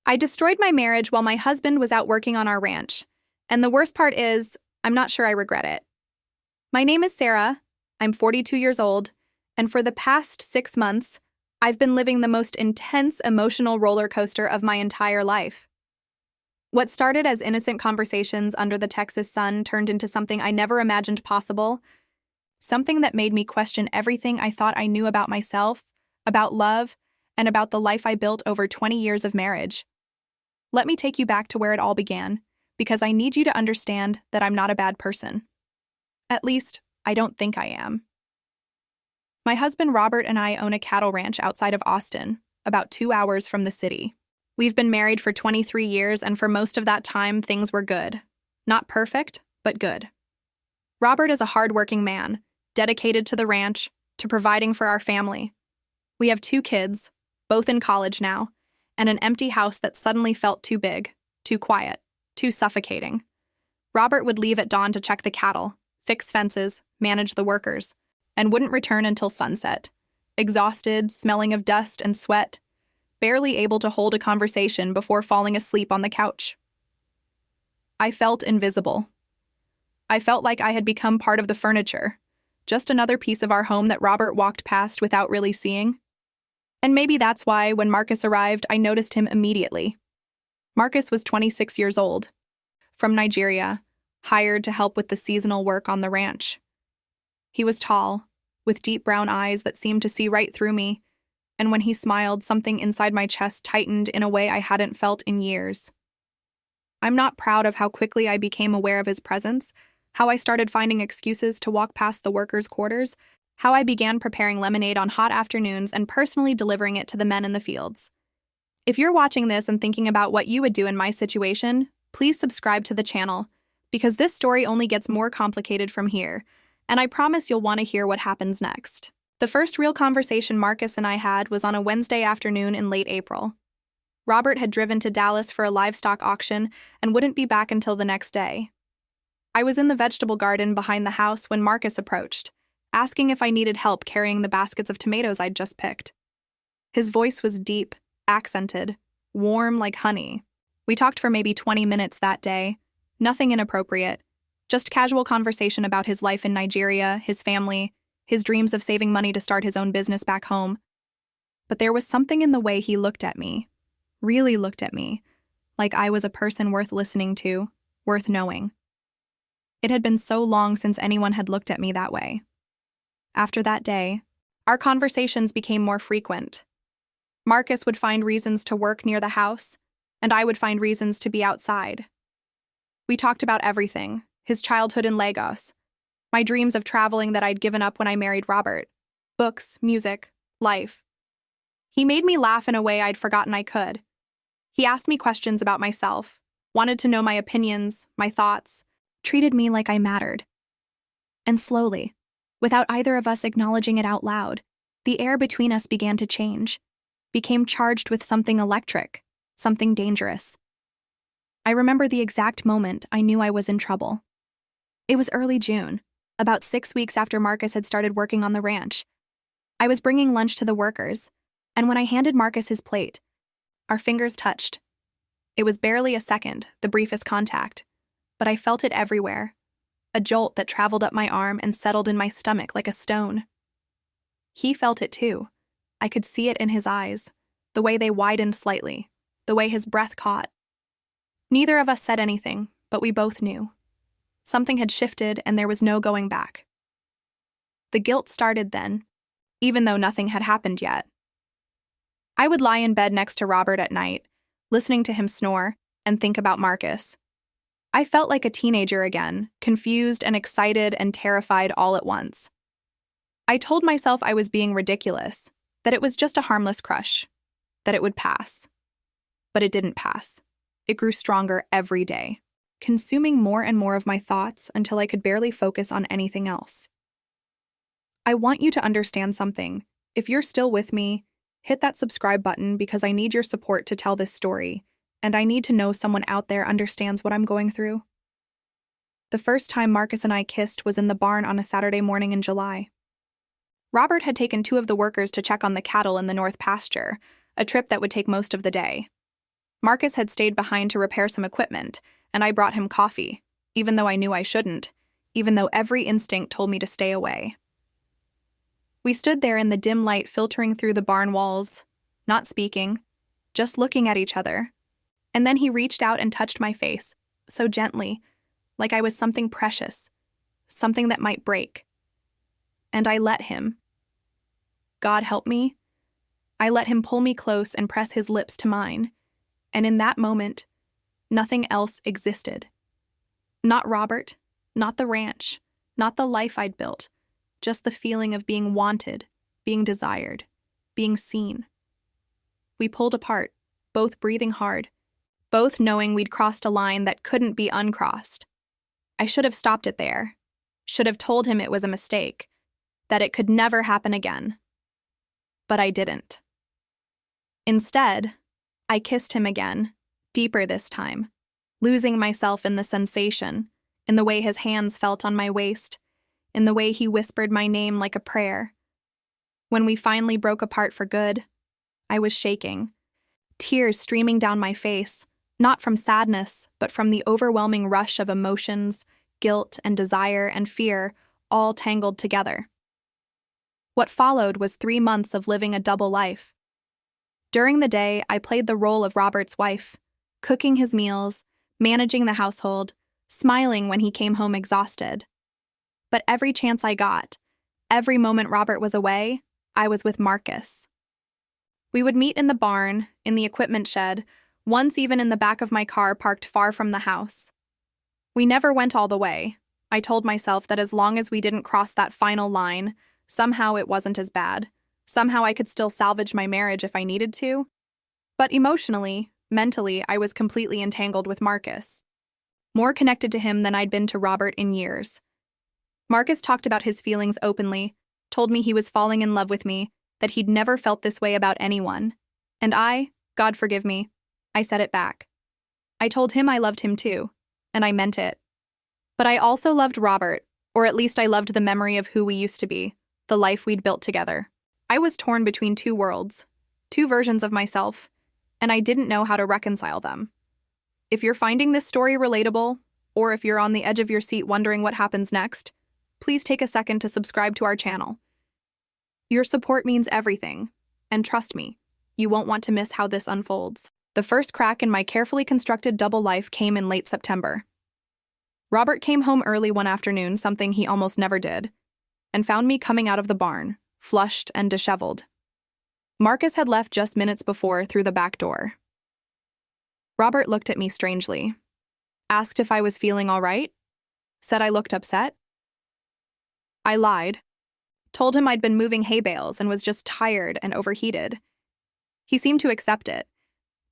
I destroyed my marriage while my husband was out working on our ranch. And the worst part is, I'm not sure I regret it. My name is Sarah. I'm 42 years old. And for the past 6 months, I've been living the most intense emotional roller coaster of my entire life. What started as innocent conversations under the Texas sun turned into something I never imagined possible, something that made me question everything I thought I knew about myself, about love, and about the life I built over 20 years of marriage. Let me take you back to where it all began, because I need you to understand that I'm not a bad person. At least, I don't think I am. My husband Robert and I own a cattle ranch outside of Austin, about 2 hours from the city. We've been married for 23 years, and for most of that time, things were good. Not perfect, but good. Robert is a hardworking man, dedicated to the ranch, to providing for our family. We have 2 kids, both in college now, and an empty house that suddenly felt too big, too quiet, too suffocating. Robert would leave at dawn to check the cattle, fix fences, manage the workers, and wouldn't return until sunset, exhausted, smelling of dust and sweat, barely able to hold a conversation before falling asleep on the couch. I felt invisible. I felt like I had become part of the furniture, just another piece of our home that Robert walked past without really seeing. And maybe that's why, when Marcus arrived, I noticed him immediately. Marcus was 26 years old, from Nigeria, hired to help with the seasonal work on the ranch. He was tall, with deep brown eyes that seemed to see right through me, and when he smiled, something inside my chest tightened in a way I hadn't felt in years. I'm not proud of how quickly I became aware of his presence, how I started finding excuses to walk past the workers' quarters, how I began preparing lemonade on hot afternoons and personally delivering it to the men in the fields. If you're watching this and thinking about what you would do in my situation, please subscribe to the channel, because this story only gets more complicated from here, and I promise you'll want to hear what happens next. The first real conversation Marcus and I had was on a Wednesday afternoon in late April. Robert had driven to Dallas for a livestock auction and wouldn't be back until the next day. I was in the vegetable garden behind the house when Marcus approached, asking if I needed help carrying the baskets of tomatoes I'd just picked. His voice was deep, accented, warm like honey. We talked for maybe 20 minutes that day, nothing inappropriate, just casual conversation about his life in Nigeria, his family, his dreams of saving money to start his own business back home. But there was something in the way he looked at me, really looked at me, like I was a person worth listening to, worth knowing. It had been so long since anyone had looked at me that way. After that day, our conversations became more frequent. Marcus would find reasons to work near the house, and I would find reasons to be outside. We talked about everything, his childhood in Lagos, my dreams of traveling that I'd given up when I married Robert, books, music, life. He made me laugh in a way I'd forgotten I could. He asked me questions about myself, wanted to know my opinions, my thoughts, treated me like I mattered. And slowly, without either of us acknowledging it out loud, the air between us began to change, became charged with something electric, something dangerous. I remember the exact moment I knew I was in trouble. It was early June, about 6 weeks after Marcus had started working on the ranch. I was bringing lunch to the workers, and when I handed Marcus his plate, our fingers touched. It was barely a second, the briefest contact, but I felt it everywhere. A jolt that traveled up my arm and settled in my stomach like a stone. He felt it too. I could see it in his eyes, the way they widened slightly, the way his breath caught. Neither of us said anything, but we both knew. Something had shifted and there was no going back. The guilt started then, even though nothing had happened yet. I would lie in bed next to Robert at night, listening to him snore, and think about Marcus. I felt like a teenager again, confused and excited and terrified all at once. I told myself I was being ridiculous, that it was just a harmless crush, that it would pass. But it didn't pass. It grew stronger every day, consuming more and more of my thoughts until I could barely focus on anything else. I want you to understand something. If you're still with me, hit that subscribe button because I need your support to tell this story, and I need to know someone out there understands what I'm going through. The first time Marcus and I kissed was in the barn on a Saturday morning in July. Robert had taken 2 of the workers to check on the cattle in the north pasture, a trip that would take most of the day. Marcus had stayed behind to repair some equipment, and I brought him coffee, even though I knew I shouldn't, even though every instinct told me to stay away. We stood there in the dim light filtering through the barn walls, not speaking, just looking at each other. And then he reached out and touched my face, so gently, like I was something precious, something that might break. And I let him. God help me. I let him pull me close and press his lips to mine. And in that moment, nothing else existed. Not Robert, not the ranch, not the life I'd built, just the feeling of being wanted, being desired, being seen. We pulled apart, both breathing hard, both knowing we'd crossed a line that couldn't be uncrossed. I should have stopped it there, should have told him it was a mistake, that it could never happen again. But I didn't. Instead, I kissed him again, deeper this time, losing myself in the sensation, in the way his hands felt on my waist, in the way he whispered my name like a prayer. When we finally broke apart for good, I was shaking, tears streaming down my face, not from sadness, but from the overwhelming rush of emotions, guilt and desire and fear, all tangled together. What followed was 3 months of living a double life. During the day, I played the role of Robert's wife, cooking his meals, managing the household, smiling when he came home exhausted. But every chance I got, every moment Robert was away, I was with Marcus. We would meet in the barn, in the equipment shed, once even in the back of my car parked far from the house. We never went all the way. I told myself that as long as we didn't cross that final line, somehow it wasn't as bad. Somehow I could still salvage my marriage if I needed to. But emotionally, mentally, I was completely entangled with Marcus. More connected to him than I'd been to Robert in years. Marcus talked about his feelings openly, told me he was falling in love with me, that he'd never felt this way about anyone. And I, God forgive me, I said it back. I told him I loved him too, and I meant it. But I also loved Robert, or at least I loved the memory of who we used to be, the life we'd built together. I was torn between two worlds, two versions of myself, and I didn't know how to reconcile them. If you're finding this story relatable, or if you're on the edge of your seat wondering what happens next, please take a second to subscribe to our channel. Your support means everything, and trust me, you won't want to miss how this unfolds. The first crack in my carefully constructed double life came in late September. Robert came home early one afternoon, something he almost never did, and found me coming out of the barn, flushed and disheveled. Marcus had left just minutes before through the back door. Robert looked at me strangely, asked if I was feeling all right, said I looked upset. I lied, told him I'd been moving hay bales and was just tired and overheated. He seemed to accept it,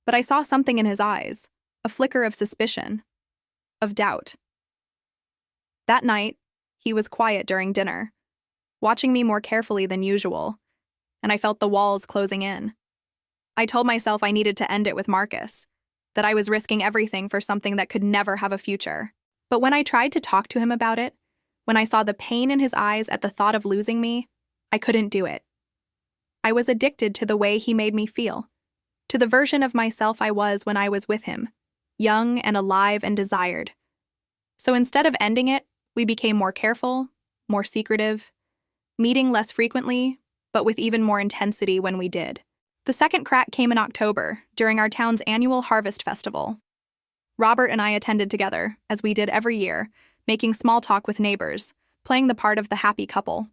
but I saw something in his eyes, a flicker of suspicion, of doubt. That night, he was quiet during dinner, watching me more carefully than usual, and I felt the walls closing in. I told myself I needed to end it with Marcus, that I was risking everything for something that could never have a future. But when I tried to talk to him about it, when I saw the pain in his eyes at the thought of losing me, I couldn't do it. I was addicted to the way he made me feel, to the version of myself I was when I was with him, young and alive and desired. So instead of ending it, we became more careful, more secretive, meeting less frequently, but with even more intensity when we did. The second crack came in October, during our town's annual Harvest Festival. Robert and I attended together, as we did every year, making small talk with neighbors, playing the part of the happy couple.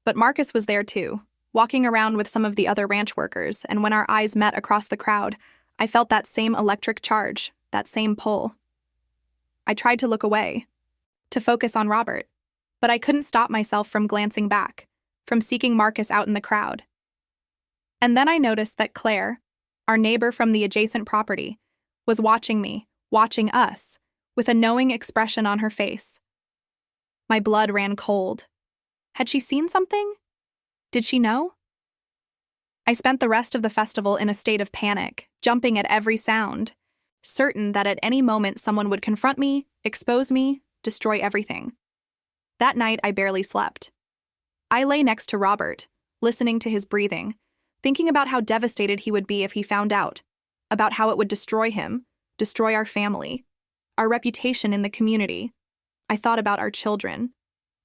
But Marcus was there too, walking around with some of the other ranch workers, and when our eyes met across the crowd, I felt that same electric charge, that same pull. I tried to look away, to focus on Robert, but I couldn't stop myself from glancing back, from seeking Marcus out in the crowd. And then I noticed that Claire, our neighbor from the adjacent property, was watching me, watching us, with a knowing expression on her face. My blood ran cold. Had she seen something? Did she know? I spent the rest of the festival in a state of panic, jumping at every sound, certain that at any moment someone would confront me, expose me, destroy everything. That night, I barely slept. I lay next to Robert, listening to his breathing, thinking about how devastated he would be if he found out, about how it would destroy him, destroy our family, our reputation in the community. I thought about our children,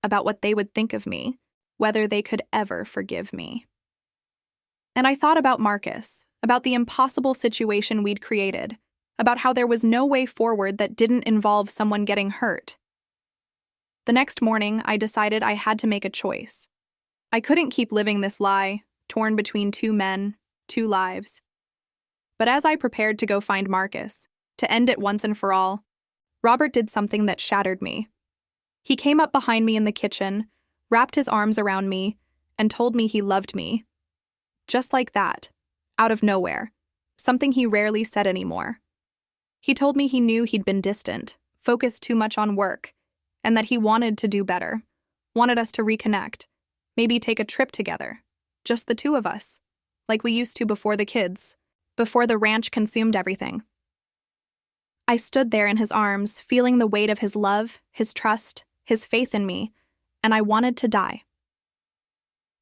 about what they would think of me, whether they could ever forgive me. And I thought about Marcus, about the impossible situation we'd created, about how there was no way forward that didn't involve someone getting hurt. The next morning, I decided I had to make a choice. I couldn't keep living this lie, torn between two men, two lives. But as I prepared to go find Marcus, to end it once and for all, Robert did something that shattered me. He came up behind me in the kitchen, wrapped his arms around me, and told me he loved me. Just like that, out of nowhere, something he rarely said anymore. He told me he knew he'd been distant, focused too much on work, and that he wanted to do better, wanted us to reconnect, maybe take a trip together, just the two of us, like we used to before the kids, before the ranch consumed everything. I stood there in his arms, feeling the weight of his love, his trust, his faith in me, and I wanted to die.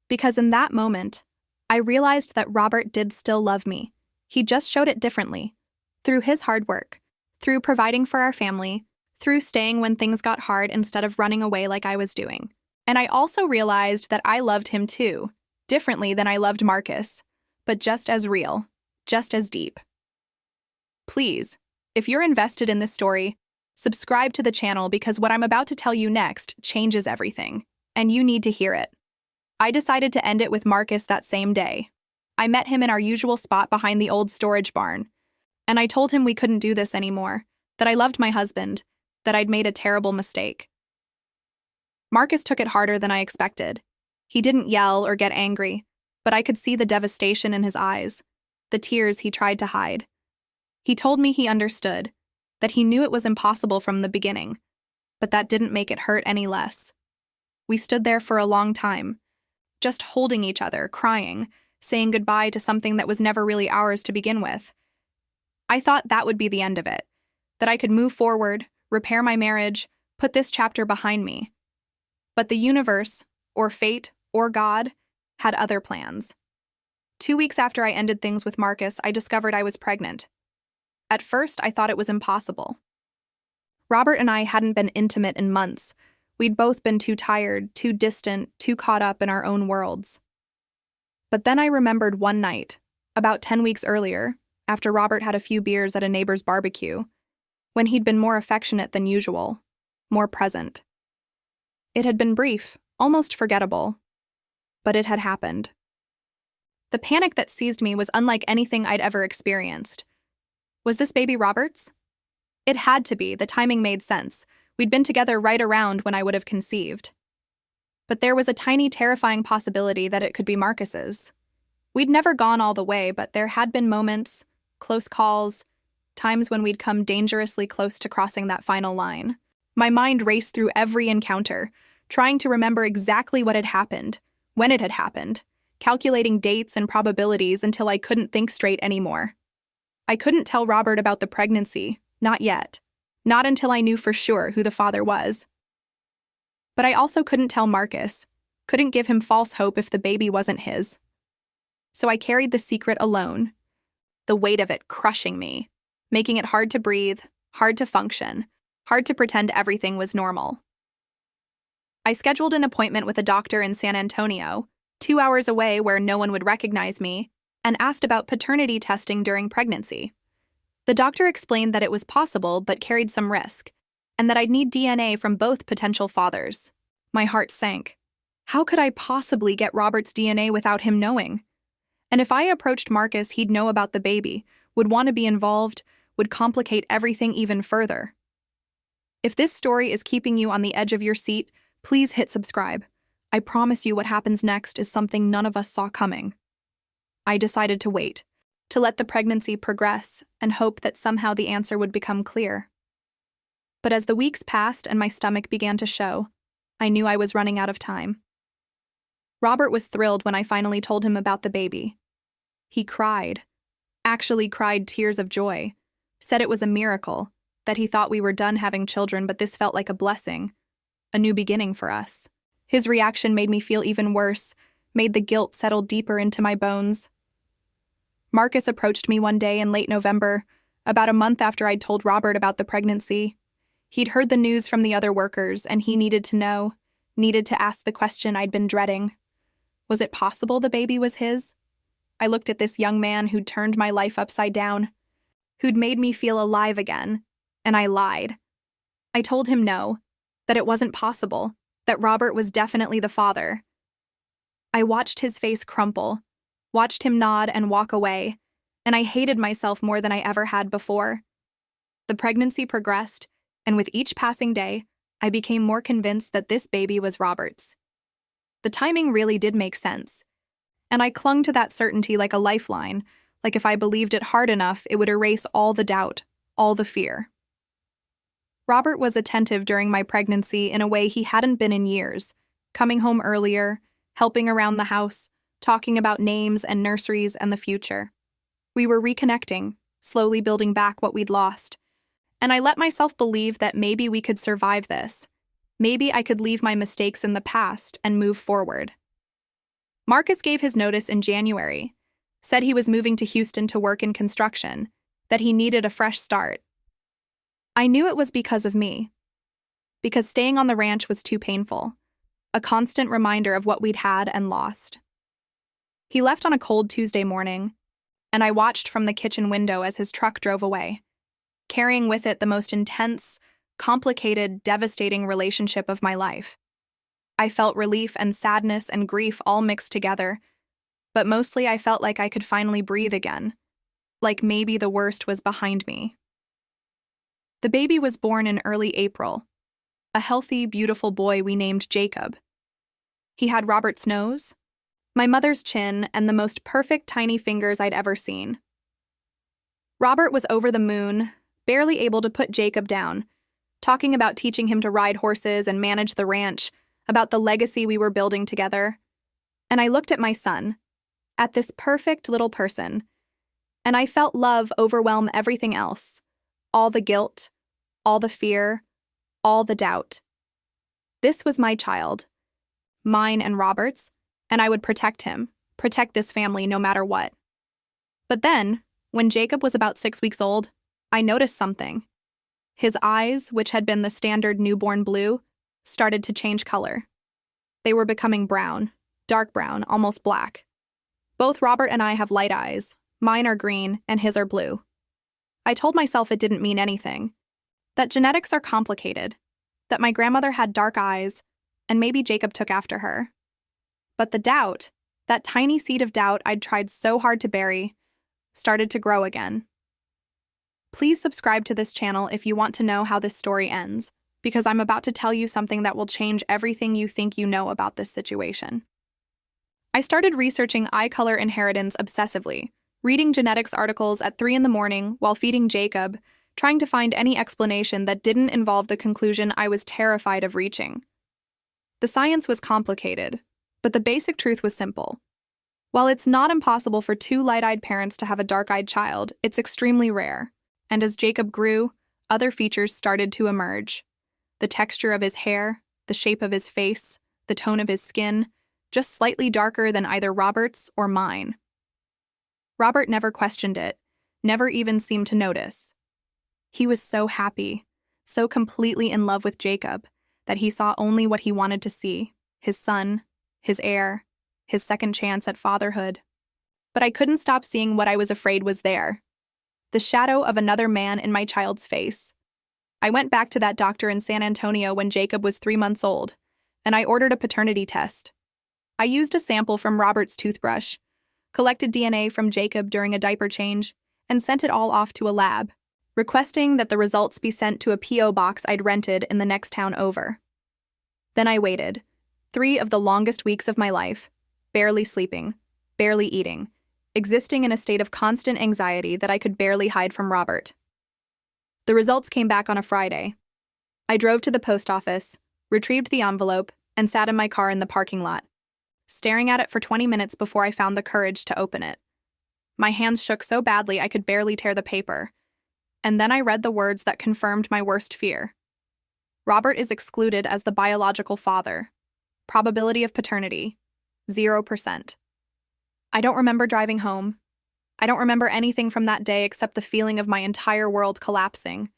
Because in that moment, I realized that Robert did still love me. He just showed it differently, through his hard work, through providing for our family, through staying when things got hard instead of running away like I was doing. And I also realized that I loved him too, differently than I loved Marcus, but just as real, just as deep. Please, if you're invested in this story, subscribe to the channel because what I'm about to tell you next changes everything, and you need to hear it. I decided to end it with Marcus that same day. I met him in our usual spot behind the old storage barn, and I told him we couldn't do this anymore, that I loved my husband, that I'd made a terrible mistake. Marcus took it harder than I expected. He didn't yell or get angry, but I could see the devastation in his eyes, the tears he tried to hide. He told me he understood, that he knew it was impossible from the beginning, but that didn't make it hurt any less. We stood there for a long time, just holding each other, crying, saying goodbye to something that was never really ours to begin with. I thought that would be the end of it, that I could move forward, repair my marriage, put this chapter behind me. But the universe, or fate, or God, had other plans. 2 weeks after I ended things with Marcus, I discovered I was pregnant. At first, I thought it was impossible. Robert and I hadn't been intimate in months. We'd both been too tired, too distant, too caught up in our own worlds. But then I remembered one night, about 10 weeks earlier, after Robert had a few beers at a neighbor's barbecue, when he'd been more affectionate than usual, more present. It had been brief, almost forgettable, but it had happened. The panic that seized me was unlike anything I'd ever experienced. Was this baby Robert's? It had to be, the timing made sense. We'd been together right around when I would have conceived. But there was a tiny, terrifying possibility that it could be Marcus's. We'd never gone all the way, but there had been moments, close calls, times when we'd come dangerously close to crossing that final line. My mind raced through every encounter, trying to remember exactly what had happened, when it had happened, calculating dates and probabilities until I couldn't think straight anymore. I couldn't tell Robert about the pregnancy, not yet. Not until I knew for sure who the father was. But I also couldn't tell Marcus, couldn't give him false hope if the baby wasn't his. So I carried the secret alone, the weight of it crushing me, making it hard to breathe, hard to function, hard to pretend everything was normal. I scheduled an appointment with a doctor in San Antonio, 2 hours away where no one would recognize me, and asked about paternity testing during pregnancy. The doctor explained that it was possible but carried some risk, and that I'd need DNA from both potential fathers. My heart sank. How could I possibly get Robert's DNA without him knowing? And if I approached Marcus, he'd know about the baby, would want to be involved, would complicate everything even further. If this story is keeping you on the edge of your seat, please hit subscribe. I promise you what happens next is something none of us saw coming. I decided to wait, to let the pregnancy progress and hope that somehow the answer would become clear. But as the weeks passed and my stomach began to show, I knew I was running out of time. Robert was thrilled when I finally told him about the baby. He cried, actually cried tears of joy, said it was a miracle, that he thought we were done having children, but this felt like a blessing, a new beginning for us. His reaction made me feel even worse, made the guilt settle deeper into my bones. Marcus approached me one day in late November, about a month after I'd told Robert about the pregnancy. He'd heard the news from the other workers, and he needed to know, needed to ask the question I'd been dreading. Was it possible the baby was his? I looked at this young man who'd turned my life upside down, who'd made me feel alive again, and I lied. I told him no, that it wasn't possible, that Robert was definitely the father. I watched his face crumple, watched him nod and walk away, and I hated myself more than I ever had before. The pregnancy progressed, and with each passing day, I became more convinced that this baby was Robert's. The timing really did make sense, and I clung to that certainty like a lifeline, like if I believed it hard enough, it would erase all the doubt, all the fear. Robert was attentive during my pregnancy in a way he hadn't been in years, coming home earlier, helping around the house, talking about names and nurseries and the future. We were reconnecting, slowly building back what we'd lost, and I let myself believe that maybe we could survive this. Maybe I could leave my mistakes in the past and move forward. Marcus gave his notice in January, said he was moving to Houston to work in construction, that he needed a fresh start. I knew it was because of me, because staying on the ranch was too painful, a constant reminder of what we'd had and lost. He left on a cold Tuesday morning, and I watched from the kitchen window as his truck drove away, carrying with it the most intense, complicated, devastating relationship of my life. I felt relief and sadness and grief all mixed together, but mostly I felt like I could finally breathe again, like maybe the worst was behind me. The baby was born in early April, a healthy, beautiful boy we named Jacob. He had Robert's nose, my mother's chin, and the most perfect tiny fingers I'd ever seen. Robert was over the moon, barely able to put Jacob down, talking about teaching him to ride horses and manage the ranch, about the legacy we were building together. And I looked at my son, at this perfect little person, and I felt love overwhelm everything else, all the guilt, all the fear, all the doubt. This was my child, mine and Robert's, and I would protect him, protect this family no matter what. But then, when Jacob was about 6 weeks old, I noticed something. His eyes, which had been the standard newborn blue, started to change color. They were becoming brown, dark brown, almost black. Both Robert and I have light eyes. Mine are green, and his are blue. I told myself it didn't mean anything, that genetics are complicated, that my grandmother had dark eyes, and maybe Jacob took after her. But the doubt, that tiny seed of doubt I'd tried so hard to bury, started to grow again. Please subscribe to this channel if you want to know how this story ends, because I'm about to tell you something that will change everything you think you know about this situation. I started researching eye color inheritance obsessively, reading genetics articles at 3 a.m. while feeding Jacob, trying to find any explanation that didn't involve the conclusion I was terrified of reaching. The science was complicated, but the basic truth was simple. While it's not impossible for two light-eyed parents to have a dark-eyed child, it's extremely rare, and as Jacob grew, other features started to emerge. The texture of his hair, the shape of his face, the tone of his skin, just slightly darker than either Robert's or mine. Robert never questioned it, never even seemed to notice. He was so happy, so completely in love with Jacob, that he saw only what he wanted to see, his son, his heir, his second chance at fatherhood. But I couldn't stop seeing what I was afraid was there, the shadow of another man in my child's face. I went back to that doctor in San Antonio when Jacob was 3 months old, and I ordered a paternity test. I used a sample from Robert's toothbrush, collected DNA from Jacob during a diaper change, and sent it all off to a lab, requesting that the results be sent to a P.O. box I'd rented in the next town over. Then I waited, 3 of the longest weeks of my life, barely sleeping, barely eating, existing in a state of constant anxiety that I could barely hide from Robert. The results came back on a Friday. I drove to the post office, retrieved the envelope, and sat in my car in the parking lot, staring at it for 20 minutes before I found the courage to open it. My hands shook so badly I could barely tear the paper, and then I read the words that confirmed my worst fear. Robert is excluded as the biological father. Probability of paternity, 0%. I don't remember driving home. I don't remember anything from that day except the feeling of my entire world collapsing,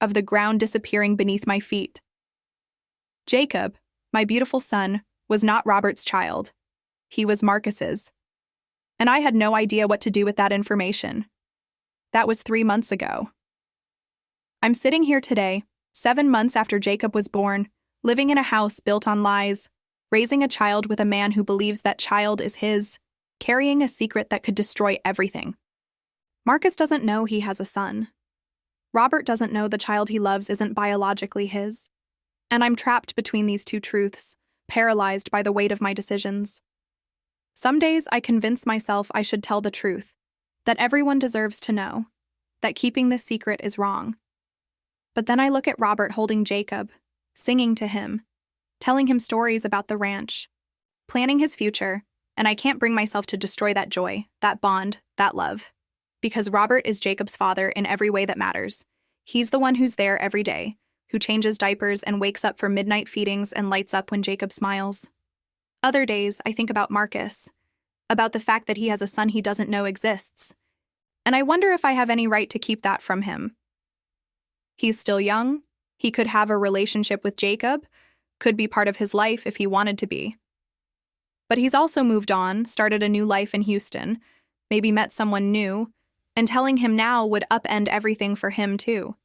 of the ground disappearing beneath my feet. Jacob, my beautiful son, was not Robert's child. He was Marcus's. And I had no idea what to do with that information. That was 3 months ago. I'm sitting here today, 7 months after Jacob was born, living in a house built on lies, raising a child with a man who believes that child is his, carrying a secret that could destroy everything. Marcus doesn't know he has a son. Robert doesn't know the child he loves isn't biologically his. And I'm trapped between these two truths, paralyzed by the weight of my decisions. Some days I convince myself I should tell the truth, that everyone deserves to know, that keeping this secret is wrong. But then I look at Robert holding Jacob, singing to him, telling him stories about the ranch, planning his future, and I can't bring myself to destroy that joy, that bond, that love. Because Robert is Jacob's father in every way that matters. He's the one who's there every day, who changes diapers and wakes up for midnight feedings and lights up when Jacob smiles. Other days, I think about Marcus, about the fact that he has a son he doesn't know exists, and I wonder if I have any right to keep that from him. He's still young, he could have a relationship with Jacob, could be part of his life if he wanted to be. But he's also moved on, started a new life in Houston, maybe met someone new, and telling him now would upend everything for him too.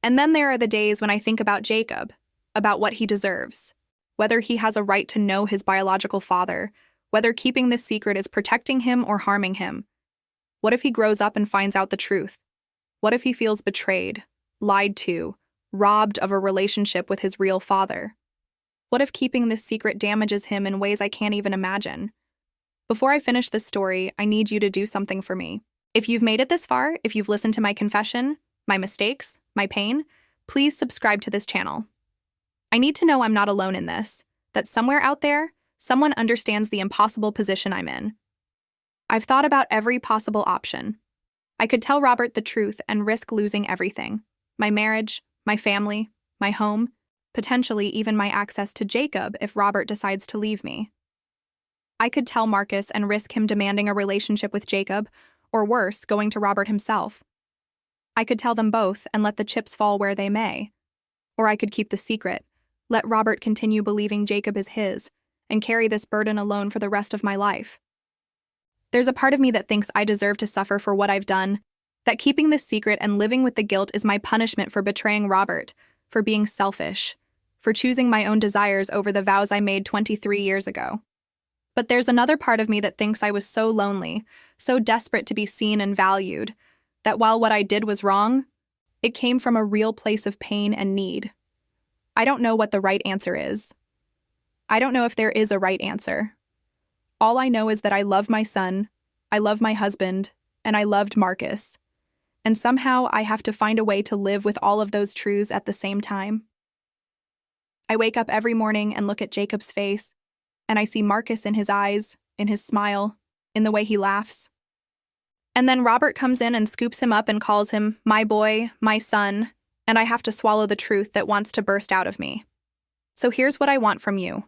And then there are the days when I think about Jacob, about what he deserves, whether he has a right to know his biological father, whether keeping this secret is protecting him or harming him. What if he grows up and finds out the truth? What if he feels betrayed, lied to, robbed of a relationship with his real father? What if keeping this secret damages him in ways I can't even imagine? Before I finish this story, I need you to do something for me. If you've made it this far, if you've listened to my confession, my mistakes, my pain, please subscribe to this channel. I need to know I'm not alone in this, that somewhere out there, someone understands the impossible position I'm in. I've thought about every possible option. I could tell Robert the truth and risk losing everything: my marriage, my family, my home, potentially even my access to Jacob if Robert decides to leave me. I could tell Marcus and risk him demanding a relationship with Jacob, or worse, going to Robert himself. I could tell them both and let the chips fall where they may. Or I could keep the secret, let Robert continue believing Jacob is his, and carry this burden alone for the rest of my life. There's a part of me that thinks I deserve to suffer for what I've done, that keeping this secret and living with the guilt is my punishment for betraying Robert, for being selfish, for choosing my own desires over the vows I made 23 years ago. But there's another part of me that thinks I was so lonely, so desperate to be seen and valued, that while what I did was wrong, it came from a real place of pain and need. I don't know what the right answer is. I don't know if there is a right answer. All I know is that I love my son, I love my husband, and I loved Marcus. And somehow I have to find a way to live with all of those truths at the same time. I wake up every morning and look at Jacob's face, and I see Marcus in his eyes, in his smile, in the way he laughs. And then Robert comes in and scoops him up and calls him my boy, my son, and I have to swallow the truth that wants to burst out of me. So here's what I want from you.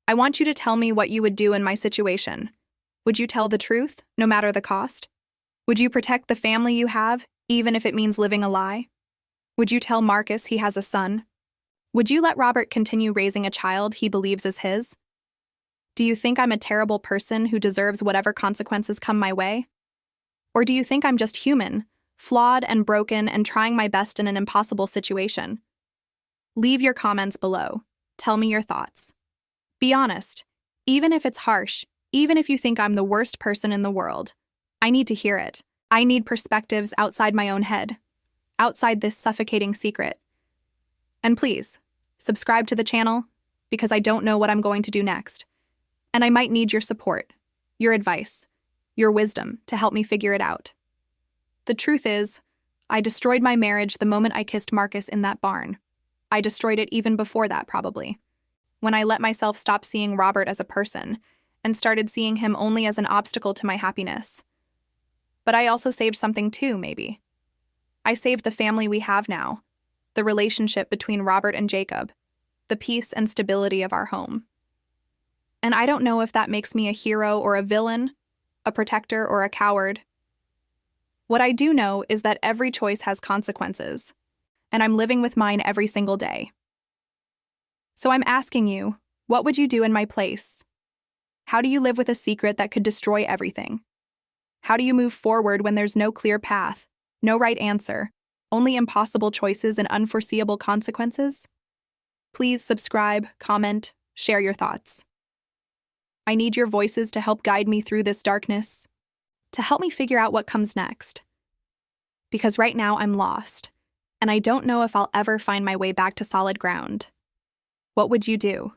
I want you to tell me what you would do in my situation. Would you tell the truth, no matter the cost? Would you protect the family you have, even if it means living a lie? Would you tell Marcus he has a son? Would you let Robert continue raising a child he believes is his? Do you think I'm a terrible person who deserves whatever consequences come my way? Or do you think I'm just human, flawed and broken and trying my best in an impossible situation? Leave your comments below. Tell me your thoughts. Be honest. Even if it's harsh, even if you think I'm the worst person in the world, I need to hear it. I need perspectives outside my own head, outside this suffocating secret. And please, subscribe to the channel, because I don't know what I'm going to do next. And I might need your support, your advice, your wisdom to help me figure it out. The truth is, I destroyed my marriage the moment I kissed Marcus in that barn. I destroyed it even before that, probably, when I let myself stop seeing Robert as a person and started seeing him only as an obstacle to my happiness. But I also saved something too, maybe. I saved the family we have now, the relationship between Robert and Jacob, the peace and stability of our home. And I don't know if that makes me a hero or a villain, a protector or a coward, What I do know is that every choice has consequences, and I'm living with mine every single day. So I'm asking you, what would you do in my place? How do you live with a secret that could destroy everything? How do you move forward when there's no clear path, no right answer, only impossible choices and unforeseeable consequences? Please subscribe, comment, share your thoughts. I need your voices to help guide me through this darkness, to help me figure out what comes next. Because right now I'm lost, and I don't know if I'll ever find my way back to solid ground. What would you do?